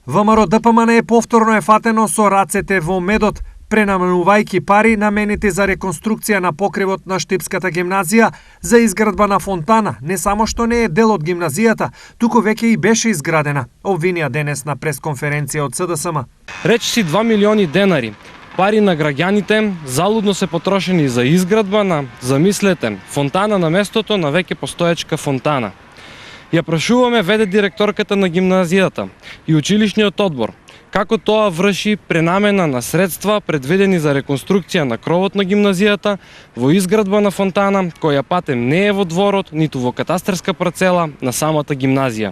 ВМРО ДПМН повторно е фатено со рацете во медот, пренаменувајќи пари наменети за реконструкција на покривот на Штипската гимназија за изградба на фонтана, не само што не е дел од гимназијата, туку веќе и беше изградена, обвинија денес на пресконференција од СДСМ. Речиси 2 милиони денари, пари на граѓаните, залудно се потрошени за изградба на, замислете, фонтана на местото на веќе постоечка фонтана. Ја прашуваме веде директорката на гимназијата и училишниот одбор, како тоа врши пренамена на средства предвидени за реконструкција на кровот на гимназијата во изградба на фонтана, која патем не е во дворот, ниту во катастарска парцела на самата гимназија.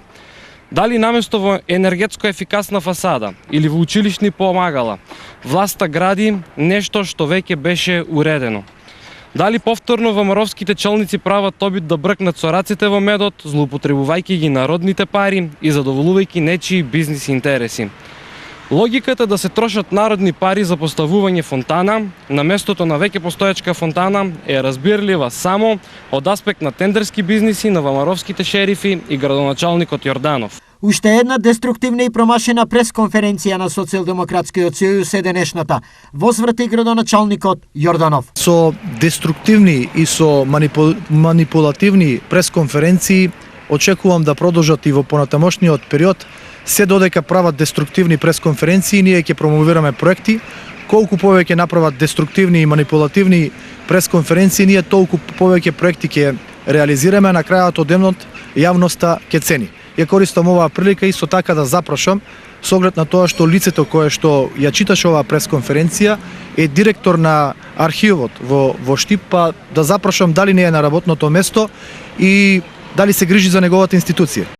Дали наместо во енергетско ефикасна фасада или во училишни помагала, власта гради нешто што веќе беше уредено. Дали повторно ВМРО-вските челници прават обид да бркнат со раците во медот, злоупотребувајќи ги народните пари и задоволувајќи нечии бизнис интереси. Логиката да се трошат народни пари за поставување фонтана на местото на веќе постоечка фонтана е разбирлива само од аспект на тендерски бизниси на ВМРО-вските шерифи и градоначалникот Јорданов. Уште една деструктивна и промашена пресконференција на Социјалдемократскиот сојуз е денешната. Возврати градоначалникот Јорданов. Со деструктивни и со манипулативни пресконференции очекувам да продолжат и во понатамошниот период. Се додека прават деструктивни пресконференции, ние ќе промовираме проекти. Колку повеќе направат деструктивни и манипулативни пресконференции, ние толку повеќе проекти ќе реализираме, на крајот од денот јавноста ќе цени. Ја користам оваа прилика исто така да запрашам, со оглед на тоа што лицето кое што ја читаше оваа пресконференција е директор на архивот во Штип, па да запрашам дали не е на работното место и дали се грижи за неговата институција.